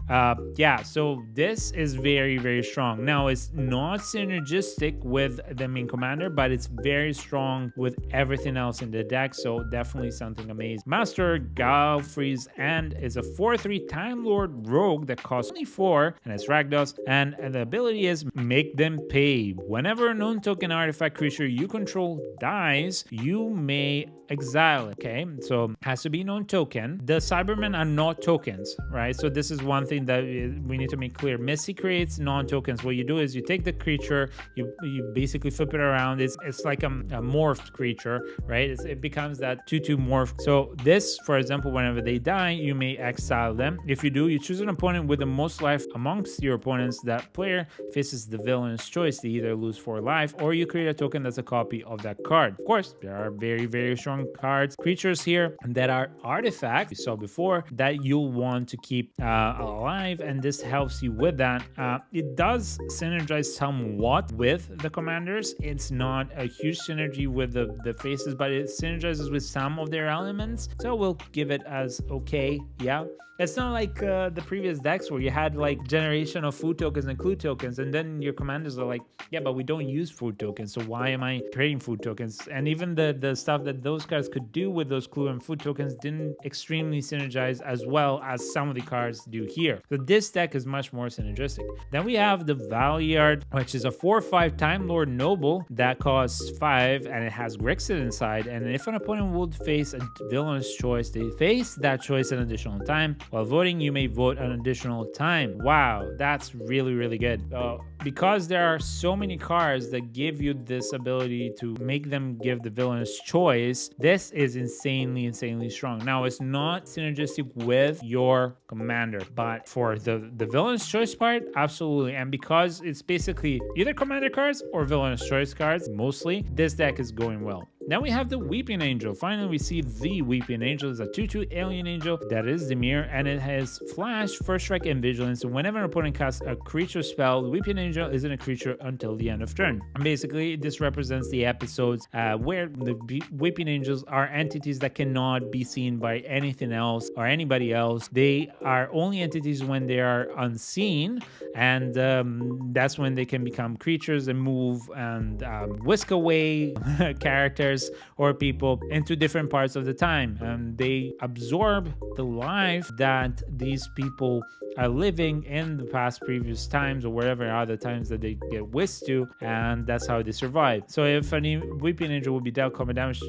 S2: Yeah, so this is very, very strong. Now, it's not synergistic with the main commander, but it's very strong with everything else in the deck. So definitely something amazing. Master Galfreeze and is a 4/3 Time Lord Rogue that costs only 4, and it's Rakdos, and the ability is Make Them Pay. Whenever a non-token artifact creature you control dies, you may exile it. Okay, so has to be non-token. The Cybermen are not tokens, right? So this is one thing that we need to make clear. Missy creates non-tokens. What you do is you take the creature, you basically flip it around. It's like a morphed creature, right? It becomes that 2/2 morph. So this, for example, whenever they die, you may exile them. If you do, you choose an opponent with the most life amongst your opponents. That player faces the villain's choice. They either lose 4 life, or you create a token that's a copy of that card. Of course, there are very, very strong creatures here that are artifacts we saw before that you'll want to keep alive, and this helps you with that. It does synergize somewhat with the commanders. It's not a huge synergy with the faces, but it synergizes with some of their elements, so we'll give it as okay. Yeah, it's not like the previous decks where you had like generation of food tokens and clue tokens, and then your commanders are like, yeah, but we don't use food tokens, so why am I creating food tokens? And even the stuff that those cards could do with those clue and food tokens didn't extremely synergize as well as some of the cards do here. So this deck is much more synergistic. Then we have the Valiard, which is a 4/5 Time Lord Noble that costs 5, and it has Grixis inside, and if an opponent would face a villain's choice, they face that choice an additional time. While voting, you may vote an additional time. Wow, that's really, really good. Because there are so many cards that give you this ability to make them give the villain's choice, this is insanely, insanely strong. Now, it's not synergistic with your commander, but for the villain's choice part, absolutely. And because it's basically either commander cards or villain's choice cards, mostly, this deck is going well. Then we have the Weeping Angel. Finally, we see the Weeping Angel. It's a 2/2 alien angel that is the mirror, and it has Flash, First Strike, and Vigilance. So whenever an opponent casts a creature spell, the Weeping Angel isn't a creature until the end of turn. And basically, this represents the episodes where the Weeping Angels are entities that cannot be seen by anything else or anybody else. They are only entities when they are unseen, and that's when they can become creatures and move and whisk away characters creatures or people into different parts of the time, and they absorb the life that these people are living in the past previous times or wherever other times that they get whisked to, and that's how they survive. So if any weeping angel would deal combat damage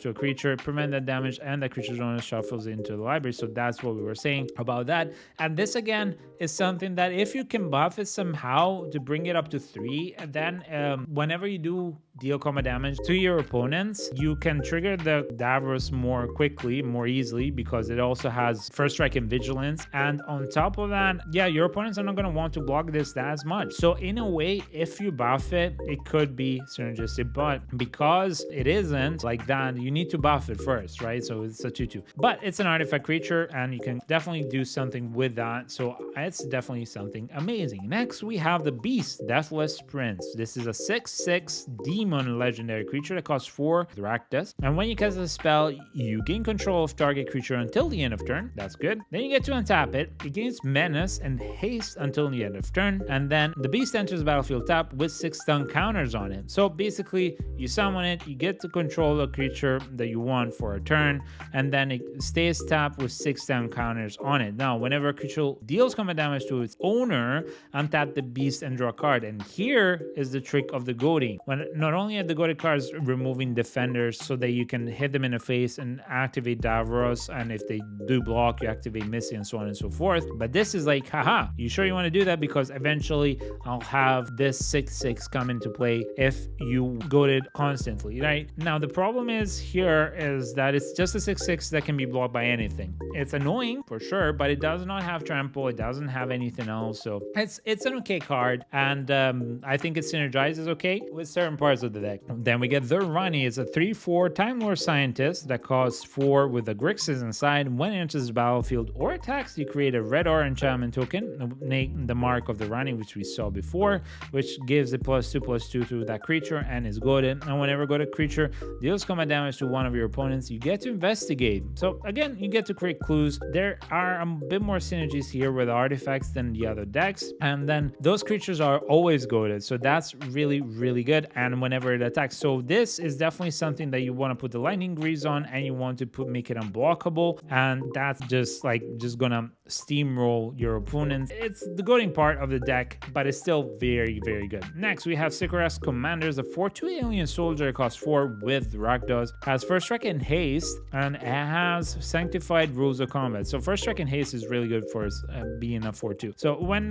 S2: to a creature, prevent that damage, and that creature's owner shuffles into the library. So that's what we were saying about that. And this again is something that if you can buff it somehow to bring it up to 3, then whenever you do deal combat damage to your opponents, you can trigger the Davros more quickly, more easily, because it also has first strike and vigilance. And on top of that, yeah, your opponents are not going to want to block this as much. So in a way, if you buff it, it could be synergistic, but because it isn't like that, you need to buff it first, right? So it's a 2/2, but it's an artifact creature and you can definitely do something with that. So it's definitely something amazing. Next, we have the Beast, Deathless Prince. This is a 6/6 demon legendary creature that costs 4 Rakdos. And when you cast a spell, you gain control of target creature until the end of turn. That's good. Then you get to untap it. It gains menace and haste until the end of turn. And then the Beast enters the battlefield tapped with 6 stun counters on it. So basically, you summon it, you get to control a creature that you want for a turn, and then it stays tapped with 6 stun counters on it. Now, whenever a creature deals combat damage to its owner, untap the Beast and draw a card. And here is the trick of the goading. When not only are the goaded cards removing defenders so that you can hit them in the face and activate Davros, and if they do block, you activate Missy and so on and so forth. But this is like, haha, you sure you want to do that? Because eventually I'll have this 6/6 come into play if you goaded constantly, right? Now, the problem is here is that it's just a 6/6 that can be blocked by anything. It's annoying for sure, but it does not have trample. It doesn't have anything else. So it's an okay card. And I think it synergizes okay with certain parts of the deck. Then we get the Runny. It's a 3/4 Time Lord Scientist that costs 4 with the Grixis inside. When it enters the battlefield or attacks, you create a red or enchantment token, the mark of the Runny, which we saw before, which gives a +2/+2 to that creature and is goaded. And whenever goaded creature deals combat damage to one of your opponents, you get to investigate. So again, you get to create clues. There are a bit more synergies here with artifacts than the other decks, and then those creatures are always goaded, so that's really, really good. And whenever it attacks, so this is definitely something that you want to put the lightning grease on, and you want to make it unblockable, and that's just gonna steamroll your opponents. It's the goading part of the deck, but it's still very, very good. Next, we have Sycorax Commanders, a 4/2 alien soldier, costs 4 with Rakdos, has first strike and haste, and it has sanctified rules of combat. So first strike and haste is really good for being a 4/2. So when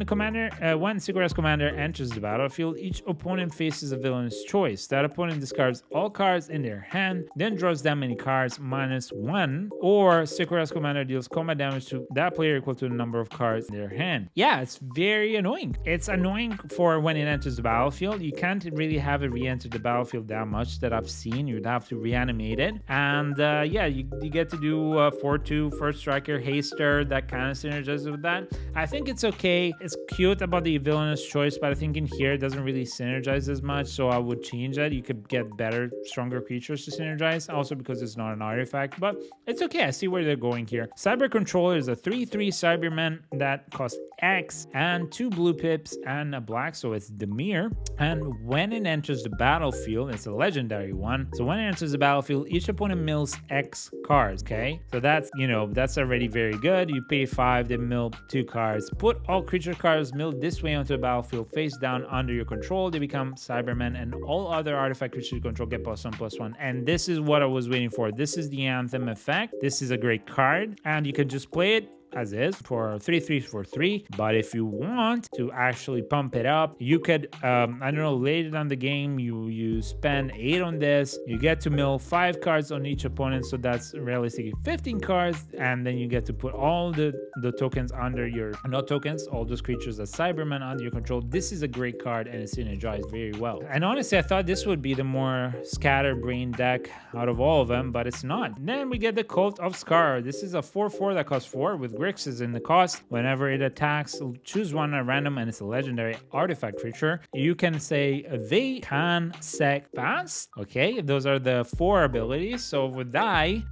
S2: Sycorax Commander enters the battlefield, each opponent faces a villain's choice. That opponent discards all cards in their hand, then draws that many cards -1, or Sycorax Commander deals combat damage to that player equal to the number of cards in their hand. Yeah, it's very annoying. It's annoying for when it enters the battlefield. You can't really have it re-enter the battlefield that much that I've seen. You'd have to reanimate it. And yeah, you get to do 4/2 first striker, haster, that kind of synergizes with that. I think it's okay. It's cute about the villainous choice, but I think in here it doesn't really synergize as much, so I would change that. You could get better, stronger creatures to synergize, also because it's not an artifact, but it's okay. I see where they're going here. Cyber Controller is a 3/3 Cyberman that costs X and 2 blue pips and a black, so it's Demir. And when it enters the battlefield, it's a legendary one. So when it enters the battlefield, each opponent mills X cards, okay? So that's, that's already very good. You pay 5, they mill 2 cards. Put all creature cards milled this way onto the battlefield face down under your control. They become Cybermen, and all other artifact creatures you control get +1/+1. And this is what I was waiting for. This is the Anthem effect. This is a great card, and you can just play it as is for 3/3 for 3. But if you want to actually pump it up, you could I don't know, later down the game you spend 8 on this, you get to mill 5 cards on each opponent, so that's realistically 15 cards, and then you get to put all the tokens under your, not tokens, all those creatures as Cybermen under your control. This is a great card, and it's synergized very well. And honestly, I thought this would be the more scatterbrain deck out of all of them, but it's not. Then we get the Cult of Scar. This is a 4/4 that costs 4 with Grix is in the cost. Whenever it attacks, choose one at random and it's a legendary artifact creature. You can say they can sec fast. Okay, those are the 4 abilities. So with die,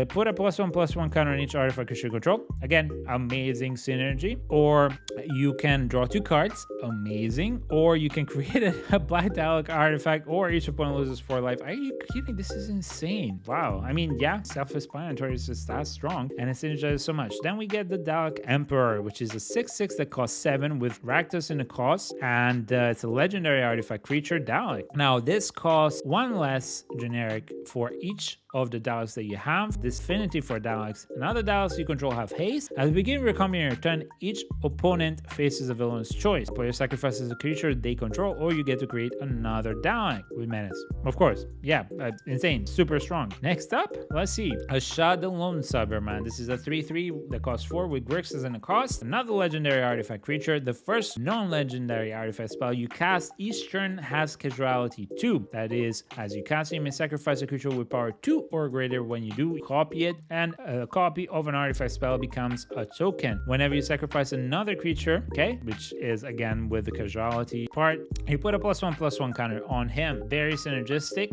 S2: put a +1/+1 counter on each artifact creature you control. Again, amazing synergy. Or you can draw 2 cards. Amazing. Or you can create a black Dalek artifact, or each opponent loses 4 life. Are you kidding? This is insane. Wow. I mean, yeah, self-explanatory is just that strong, and it synergizes so much. Then we get the Dalek Emperor, which is a 6/6 that costs 7 with Rakdos in the cost, and it's a legendary artifact creature, Dalek. Now, this costs 1 less generic for each of the Daleks that you have. This affinity for Daleks and other Daleks you control have haste. At the beginning of your combat your turn, each opponent faces a villain's choice. Player sacrifices a creature they control, or you get to create another Dalek with menace. Of course, yeah, insane, super strong. Next up, let's see, Ashad the Lone Cyberman. This is a 3/3 that costs 4 with Grix as in a cost. Another legendary artifact creature. The first non-legendary artifact spell you cast each turn has casualty 2. That is, as you cast it, you may sacrifice a creature with power 2 or greater. When you do, copy it, and a copy of an artifact spell becomes a token. Whenever you sacrifice another creature, okay, which is again with the casualty part, you put a +1/+1 counter on him. Very synergistic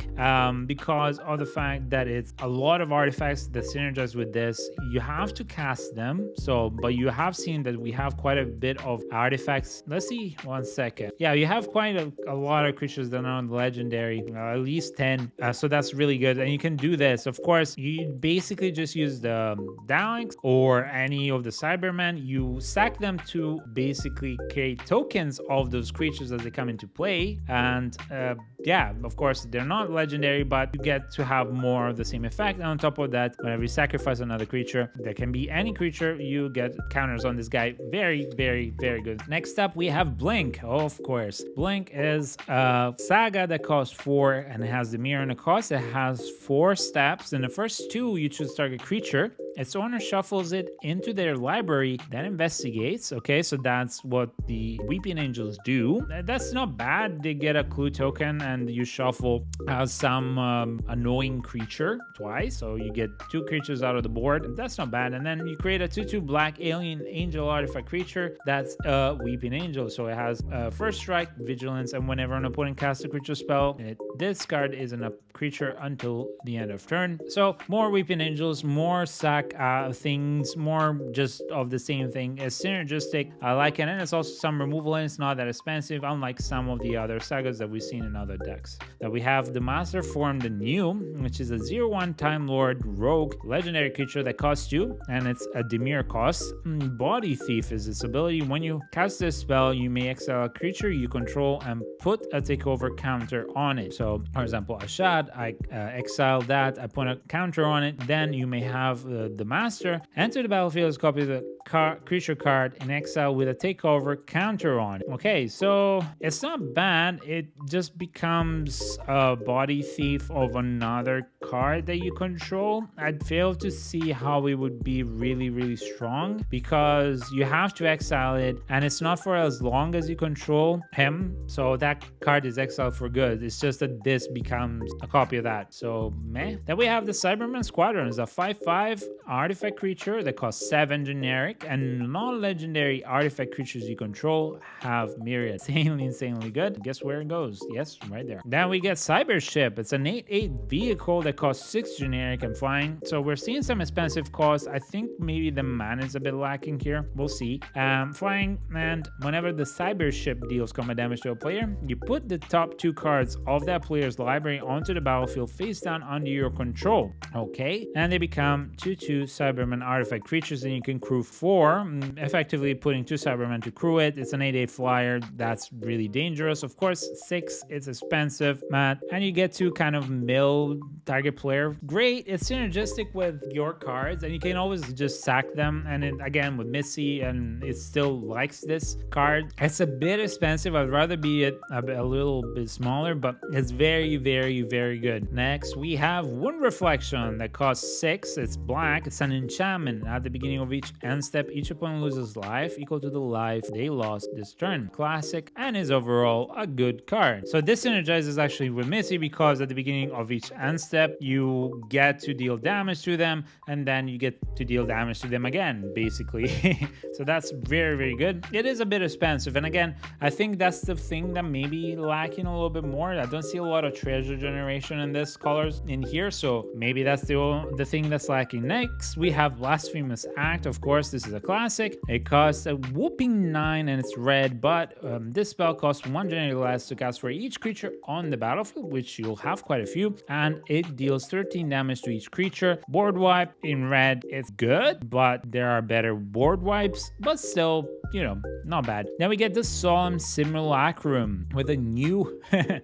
S2: because of the fact that it's a lot of artifacts that synergize with this. You have to cast them, so but you have seen that we have quite a bit of artifacts. Let's see, 1 second. Yeah, you have quite a lot of creatures that are legendary, at least 10, so that's really good. And you can do this. Of course, you basically just use the Daleks or any of the Cybermen. You stack them to basically create tokens of those creatures as they come into play. And yeah, of course, they're not legendary, but you get to have more of the same effect. And on top of that, whenever you sacrifice another creature, that can be any creature, you get counters on this guy. Very, very, very good. Next up, we have Blink. Oh, of course. Blink is a saga that costs 4 and it has the mirror in the cost. It has 4 steps. In the first 2, you choose target creature. Its owner shuffles it into their library, then investigates. Okay, so that's what the Weeping Angels do. That's not bad. They get a clue token and you shuffle some annoying creature twice. So you get 2 creatures out of the board. That's not bad. And then you create a 2/2 black alien angel artifact creature. That's a Weeping Angel. So it has first strike, vigilance, and whenever an opponent casts a creature spell, this card isn't a creature until the end of turn. So more Weeping Angels, more sack things, more just of the same thing. It's synergistic. I like it, and it's also some removal, and it's not that expensive, unlike some of the other sagas that we've seen in other decks. Now we have the Master Form, the new, which is a 0/1 Time Lord Rogue legendary creature that costs 2, and it's a Demir cost. Body Thief is its ability. When you cast this spell, you may exile a creature you control and put a takeover counter on it. So, for example, Ashad, I exile that, I put a counter on it, then you may have the Master enter the battlefield as copy the creature card in exile with a takeover counter on it. Okay, so it's not bad. It just becomes a Body Thief of another card that you control. I'd fail to see how it would be really, really strong because you have to exile it, and it's not for as long as you control him. So that card is exiled for good. It's just that this becomes a copy of that. So meh. Then we have the Cyberman Squadron. It's a 5/5 artifact creature that costs 7 generic, and non-legendary artifact creatures you control have myriad. Insanely good. Guess where it goes? Yes, right there. Then we get Cybership. It's an 8/8 vehicle that costs 6 generic and flying. So we're seeing some expensive costs. I think maybe the mana is a bit lacking here. We'll see. Flying, and whenever the Cybership deals combat damage to a player, you put the top 2 cards of that player's library onto the battlefield face down under your control. Okay, and they become 2/2 Cyberman artifact creatures, and you can crew 4, effectively putting 2 Cybermen to crew it. It's an 8/8 flyer. That's really dangerous. Of course, 6, it's expensive, Matt, and you get to kind of mill target player. Great, it's synergistic with your cards, and you can always just sack them. And it, again, with Missy, and it still likes this card. It's a bit expensive. I'd rather be a little bit smaller, but it's very, very, very good. Next, we have Wound Reflection that costs 6. It's black. It's an enchantment. At the beginning of each end step, each opponent loses life equal to the life they lost this turn. Classic, and is overall a good card. So this synergizes actually with Missy because at the beginning of each end step, you get to deal damage to them, and then you get to deal damage to them again, basically. So that's very, very good. It is a bit expensive, and again, I think that's the thing that may be lacking a little bit more. I don't see a lot of treasure generation in this colors in here, so maybe that's the thing that's lacking. Next, we have Blasphemous Act. Of course, this is a classic. It costs a whooping 9 and it's red, but this spell costs 1 generated less to cast for each creature on the battlefield, which you'll have quite a few, and it deals 13 damage to each creature. Board wipe in red, it's good, but there are better board wipes, but still, you know, not bad. Then we get the Solemn Simulacrum with a new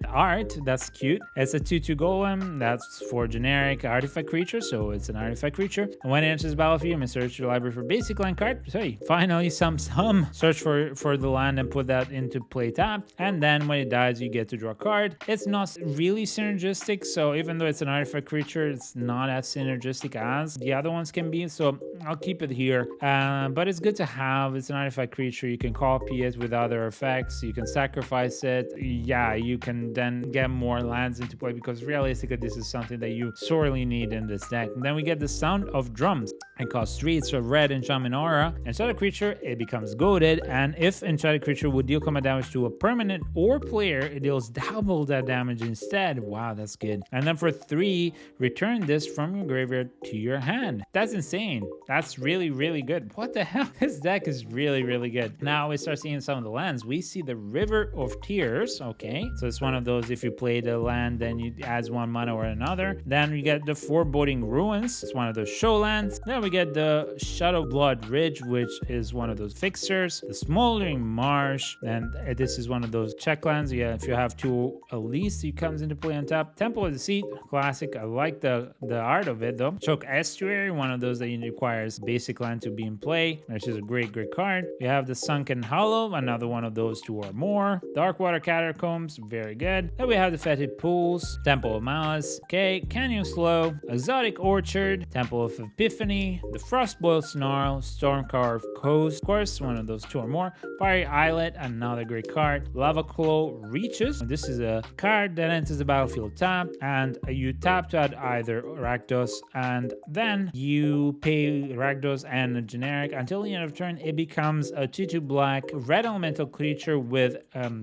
S2: art. That's cute. It's a 2/2 golem. That's for generic artifact creature, so it's an artifact creature. And when it enters the battlefield, you may search your library for basic land card. So hey, finally some search for the land and put that into play tap. And then when it dies, you get to draw a card. It's not really synergistic, so even though it's an artifact creature, it's not as synergistic as the other ones can be. So I'll keep it here. But it's good to have. It's an artifact creature. You can copy it with other effects. You can sacrifice it. Yeah, you can then get more lands into play, because realistically, this is something that you sorely need in this deck. And then we get the Sound of Drums. It costs 3. It's a red enchantment aura. Enchanted creature, it becomes goaded, and if enchanted creature would deal combat damage to a permanent or player, it deals double that damage instead. Wow, that's good. And then for 3, return this from your graveyard to your hand. That's insane. That's really, really good. What the hell? This deck is really, really good. Now we start seeing some of the lands. We see the River of Tears. Okay, so it's one of those, if you play the land, then you adds 1 mana or another. Then we get the Foreboding Ruins. It's one of those show lands. Then we get the Shadow Blood Ridge, which is one of those fixers. The Smoldering Marsh, and this is one of those check lands. Yeah, if you have 2 Elise, it comes into play on top. Temple of Deceit, classic. I like the art of it though. Choke Estuary, one of those that requires basic land to be in play, which is a great card. We have the Sunken Hollow, another one of those 2 or more. Darkwater Catacombs, very good. Then we have the Fetid Pools, Temple of Malice, okay, Canyon Slow, Exotic Orchard, Temple of Epiphany, the Frostboiled Snarl, Stormcarved Coast, of course, one of those 2 or more. Fiery Islet, another great card. Lava Claw Reaches. This is a card that enters the battlefield tapped, and you tap to add either Rakdos, and then you pay Rakdos and a generic. Until the end of turn, it becomes a 2/2 black red elemental creature with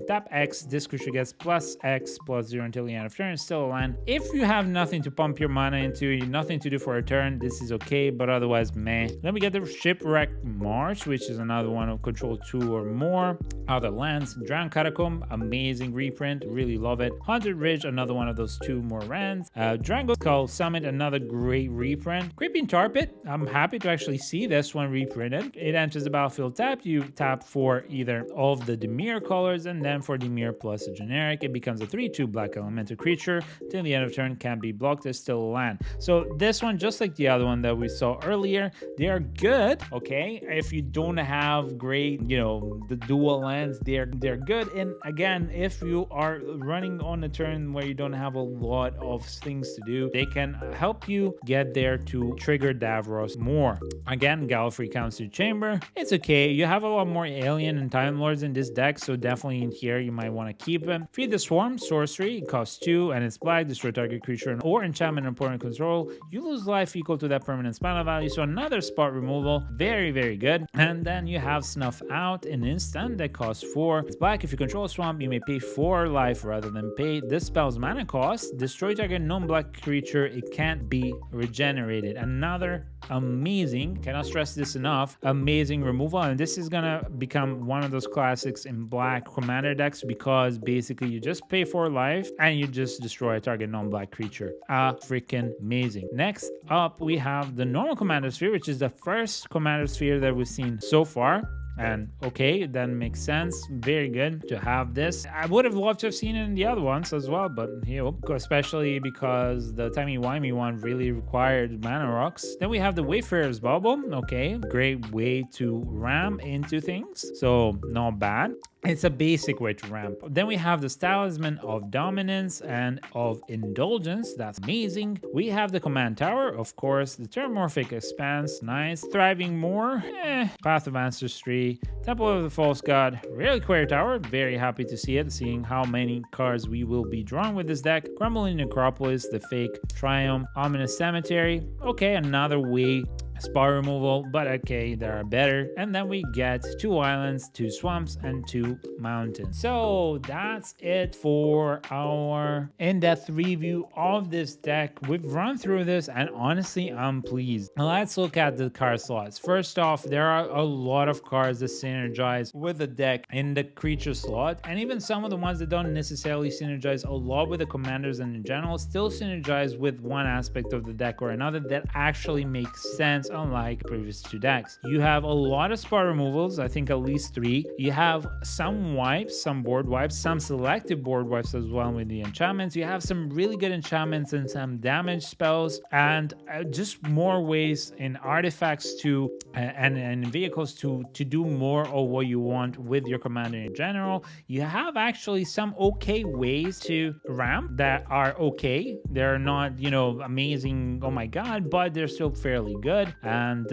S2: tap X. This creature gets +X/+0 until the end of turn. It's still a land. If you have nothing to pump your mana into, nothing to do for a turn, this is okay, but otherwise meh. Then we get the Shipwreck Marsh, which is another one of control 2 or more. Other lands, Drowned Catacomb, amazing reprint, really love it. Haunted Ridge, another one of those 2 more lands. Drango Skull Summit, another great reprint. Creeping Tar Pit, I'm happy to actually see this one reprinted. It enters the battlefield tapped. You tap for either of the Dimir colors, and then for Dimir plus a generic, it becomes a 3/2 black elemental creature. Till the end of turn, can't be blocked. There's still a land. So this one, just like the other one that we saw earlier, they are good. Okay, if you don't have great, you know, the dual lands, they're good. And again, if you are running on a turn where you don't have a lot of things to do, they can help you get there to trigger Davros more. Again, Gallifrey Council Chamber, it's okay. You have a lot more Alien and Time Lords in this deck, so definitely in here you might want to keep them. Feed the Swarm, sorcery, it costs 2 and it's black. Destroy target creature or enchantment and opponent control. You lose life equal to that permanent spell value, so another spot removal. Very, very good. And then you have Snuff Out, an instant that costs 4. It's black. If you control a swamp, you may pay 4 life rather than pay. This spell's mana cost, destroy target non-black creature. It can't be regenerated. Another amazing, cannot stress this enough, amazing removal. And this is gonna become one of those classics in black commander decks, because basically you just pay 4 life and you just destroy a target non-black creature. Freaking amazing. Next up, we have the normal commander sphere, which is the first commander sphere that we've seen so far. And okay, that makes sense. Very good to have this. I would have loved to have seen it in the other ones as well, but here, especially because the timey-wimey one really required mana rocks. Then we have the Wayfarer's Bubble. Okay, great way to ram into things, so not bad. It's a basic way to ramp. Then we have the Talisman of Dominance and of Indulgence. That's amazing. We have the Command Tower, of course. The Terramorphic Expanse, nice. Thriving More, Path of Ancestry. Temple of the False God, Relic Creator Tower. Very happy to see it, seeing how many cards we will be drawing with this deck. Crumbling Necropolis, the fake Triumph, Ominous Cemetery. Okay, another way. Spot removal, but okay, there are better. And then we get 2 islands, 2 swamps, and 2 mountains. So that's it for our in-depth review of this deck. We've run through this, and honestly, I'm pleased. Now let's look at the card slots. First off, there are a lot of cards that synergize with the deck in the creature slot, and even some of the ones that don't necessarily synergize a lot with the commanders and in general still synergize with one aspect of the deck or another that actually makes sense, unlike previous 2 decks. You have a lot of spot removals, I think at least 3. You have some wipes, some board wipes, some selective board wipes as well with the enchantments. You have some really good enchantments and some damage spells, and just more ways in artifacts to and in vehicles to do more of what you want with your commander in general. You have actually some okay ways to ramp that are okay. They're not, you know, amazing, oh my god, but they're still fairly good. And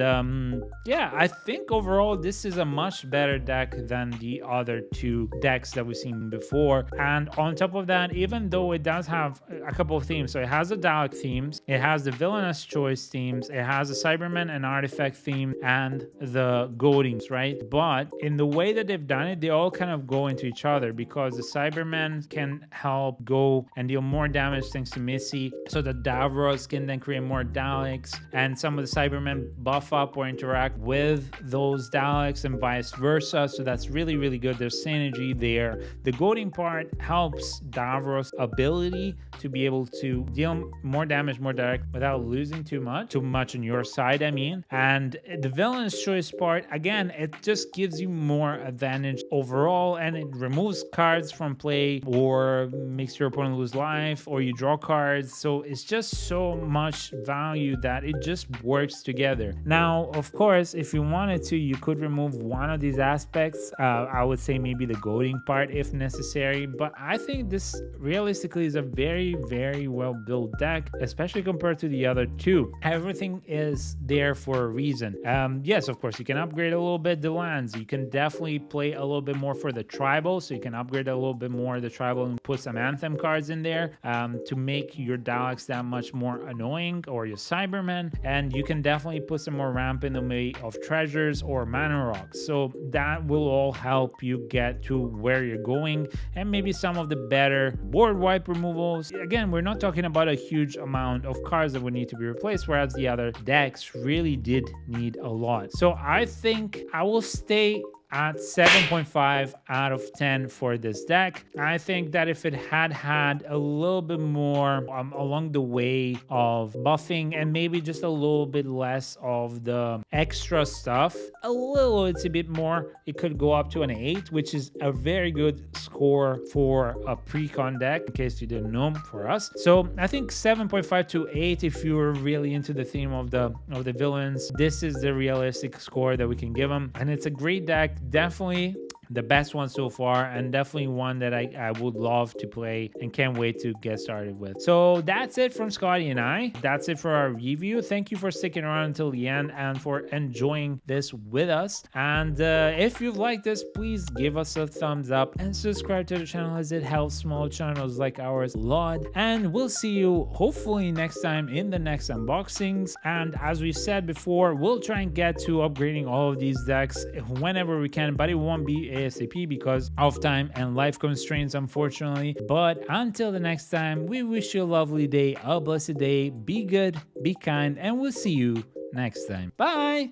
S2: yeah, I think overall this is a much better deck than the other 2 decks that we've seen before. And on top of that, even though it does have a couple of themes, so it has the Dalek themes, it has the Villainous Choice themes, it has the Cybermen and Artifact theme, and the Goadings, right? But in the way that they've done it, they all kind of go into each other, because the Cybermen can help go and deal more damage thanks to Missy, so the Davros can then create more Daleks, and some of the Cybermen buff up or interact with those Daleks and vice versa. So that's really, really good. There's synergy there. The goading part helps Davros' ability to be able to deal more damage, more direct, without losing too much on your side, I mean. And the Villainous Choice part, again, it just gives you more advantage overall, and it removes cards from play or makes your opponent lose life, or you draw cards. So it's just so much value that it just works together. Now, of course, if you wanted to, you could remove one of these aspects. I would say maybe the goading part if necessary, but I think this realistically is a very, very well built deck, especially compared to the other 2. Everything is there for a reason. Yes, of course, you can upgrade a little bit the lands. You can definitely play a little bit more for the tribal, so you can upgrade a little bit more the tribal and put some anthem cards in there to make your Daleks that much more annoying, or your Cybermen, and you can definitely put some more ramp in the way of treasures or mana rocks. So that will all help you get to where you're going, and maybe some of the better board wipe removals. Again, we're not talking about a huge amount of cards that would need to be replaced, whereas the other decks really did need a lot. So I think I will stay at 7.5 out of 10 for this deck. I think that if it had a little bit more along the way of buffing, and maybe just a little bit less of the extra stuff, it's a bit more, it could go up to an 8, which is a very good score for a precon deck, in case you didn't know, for us. So I think 7.5 to 8, if you're really into the theme of the villains, this is the realistic score that we can give them. And it's a great deck, definitely the best one so far, and definitely one that I would love to play and can't wait to get started with. So that's it from Scotty and I. That's it for our review. Thank you for sticking around until the end and for enjoying this with us. And if you've liked this, please give us a thumbs up and subscribe to the channel, as it helps small channels like ours a lot. And we'll see you hopefully next time in the next unboxings. And as we said before, we'll try and get to upgrading all of these decks whenever we can, but it won't be ASAP because of time and life constraints, unfortunately. But until the next time, we wish you a lovely day, a blessed day. Be good, be kind, and we'll see you next time. Bye.